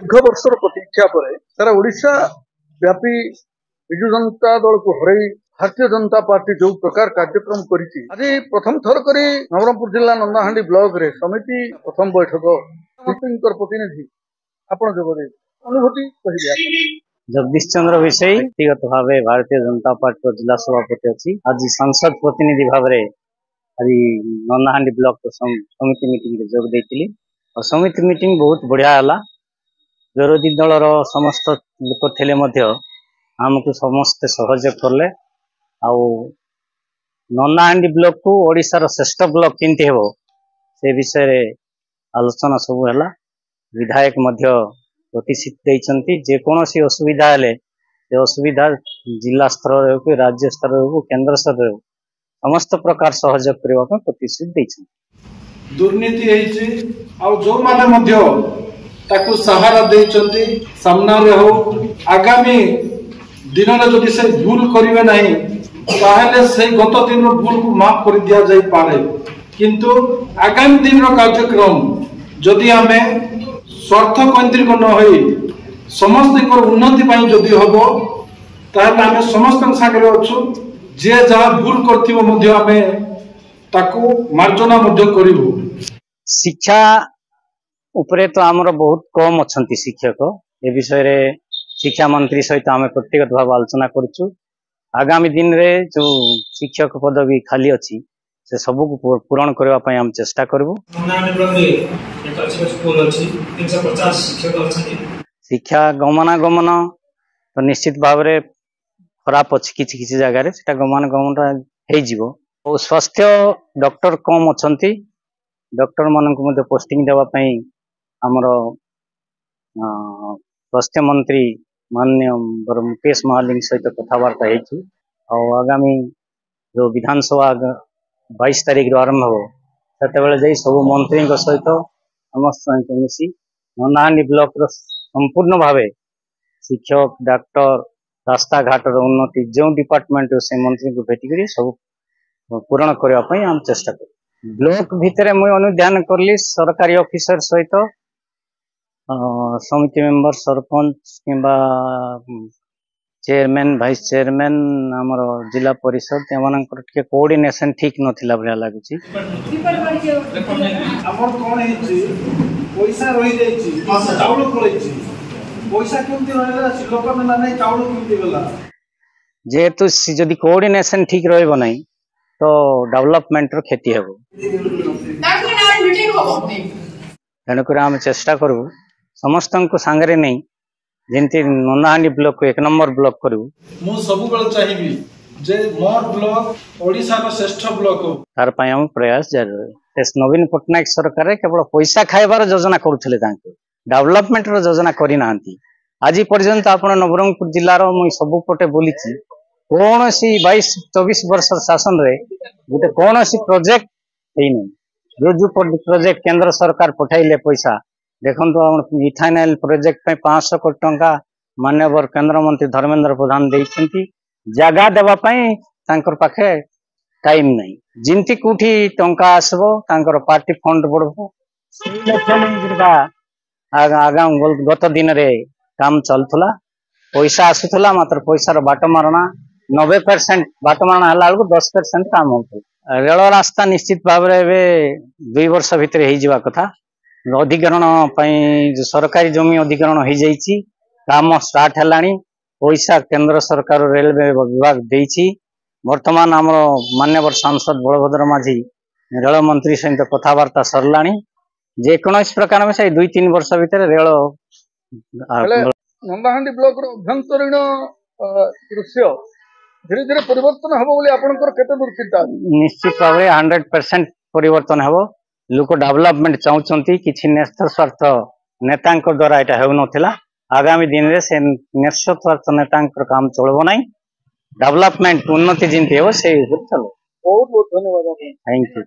दीर्घ वर्षर प्रतीक्षा पर सारा ओडिशा व्यापी विजु जनता दल को हर भारतीय जनता पार्टी जो प्रकार कार्यक्रम करी आज प्रथम थर करी नवरंगपुर जिला नंदाहांडी ब्लॉक रे समिति प्रथम बैठक प्रतिनिधि आपण जोगदे अनुभूति कहिबे। जगदीश चंद्र विषय व्यक्तिगत भाव भारतीय जनता पार्टी जिला सभापति अच्छी आज संसद प्रतिनिधि भाव आज नंदाहांडी ब्लॉक समिति मीटिंग रे जोग देइतिली और समिति मीटिंग बहुत बढ़िया है। विरोधी दलर समस्त लोक थे आमको समस्ते सहयोग कले आउ नंदाहांडी ब्लॉक को ओडिशार श्रेष्ठ ब्लॉक केमती हेबो से विषय रे आलोचना सब है। विधायक प्रतिश्रुति देइछंती जे कोनोसी असुविधा हेले से असुविधा जिला स्तर रे हो राज्य स्तर रे हो केंद्र स्तर रे हो समस्त प्रकार सहयोग करबा को प्रतिश्रुति देइछंती। दुर्नीति हेछि आ जो माने मध्य ताकू सहारा देइछंती सामना रे हो आगामी दिन रे जदि से भूल करिवे नहीं ताहेले से गत दिन रो भूल को माफ कर दिया जाई पारे किंतु आगामी दिन रो कार्यक्रम जदि हमें स्वार्थ केंद्रित न होई समस्त उन्नति पाई जदि हबो ताहेले हमें समस्त सागरे अछु जे जहा भूल करथिबो मध्य हमें ताकू मार्जना मध्य करिवो। शिक्षा उपरे तो आमर बहुत कम अच्छी शिक्षक ए विषय रे शिक्षा मंत्री सहित आम व्यक्तिगत भाव आलोचना करूँ। आगामी दिन रे जो शिक्षक पदवी खाली अच्छी से सबू को पूरण करने आम चेष्टा करूँ। शिक्षा गमनागमन तो निश्चित भाव रे खराब अच्छी किसी किसी जगह से गमनागमन हो स्वास्थ्य डॉक्टर कम अच्छा डॉक्टर मान को पोस्टिंग देवाई आमर स्वास्थ्य मंत्री माननीय मुकेश महालिंग सहित कथबार्ता हो आगामी जो विधानसभा 22 तारीख रू आरंभ हो से सब मंत्री सहित समस्त मिसी नंदाहांडी ब्लॉक संपूर्ण भाव शिक्षक डॉक्टर रास्ता घाट उन्नति जो डिपार्टमेंट से मंत्री को भेटिक सब पूरण करने आम चेष्टा कर। ब्लॉक भितर मुझे अनुध्यान करली सरकारी ऑफिसर सहित समिति मेंबर सरपंच किंबा चेयरमैन वाइस चेयरमैन आमर जिला परिषद एमानकर टिके कोऑर्डिनेशन ठीक नथिला भलिया लागुची। हमर कोन हेछि पैसा रहि जाइछि चाउल पळैछि पैसा केमति रहला लोक न नै चाउल केमति गला जेतु जदि कोऑर्डिनेशन ठीक रहबो नै तो डेवलपमेंट रो खेती हेबो तेणुकर आम चेष्टा करूँ समस्त को सांगरे नहीं जमती नंदाहांडी ब्लॉक को 1 नंबर ब्लॉक करूँ। मु सब बेले चाहिबी जे मोर ब्लॉक ओडिसा रो श्रेष्ठ ब्लॉक हो तार पय हम प्रयास जारी रहे। नवीन पटनायक सरकार केवल पैसा खाइबार योजना करुथिले तांको डेवलपमेंट रो योजना करि नांती। आज पर्यंत आपण नवरंगपुर जिल्ला रो मु सब पटे बोलिछि कोनोसी 22-24 वर्ष शासन रे गुटे कोनोसी प्रोजेक्ट हेइनी जो प्रोजेक्ट केंद्र सरकार पठाइले पैसा देखो इथानल प्रोजेक्ट पे 500 कोटी टंका माननीय केंद्र मंत्री धर्मेंद्र प्रधान देइछंती जगह देवा पाखे टाइम नहीं जिमती कोठी टंका आसबो तांकर पार्टी फंड बढ़बो आगाम गत दिन रे काम चलथुला पैसा आसुथुला मात्र पैसार बाट मारणा 90% बाट मारणा हला बेलू 10% काम होता। रेल रास्ता निश्चित भाव में 2 वर्ष भितर हो जावा कथा अधिकरण जो सरकारी जमी अधिकरण हो जाइए काम स्टार्ट है पैसा केंद्र सरकार रेलवे विभाग देइछि। वर्तमान आम मान्यवर सांसद बलभद्र माझी रेल मंत्री सहित कथबार्ता सरला जेकोसी प्रकार में से 2-3 वर्ष भितर रेल नंदाहांडी ब्लॉक अभ्यंतरीण दृश्य धीरे धीरे परिवर्तन हम दूर चिंता निश्चित भाव 100% परिवर्तन हम लोक डेवलपमेंट चाहते किसी न्यस्त स्वार्थ नेता द्वारा यहाँ हो नाला आगामी दिन में से न्यस्त स्वार्थ नेता काम चलो ना डेवलपमेंट उन्नति जिनती हो से चलो। बहुत बहुत धन्यवाद। Thank you.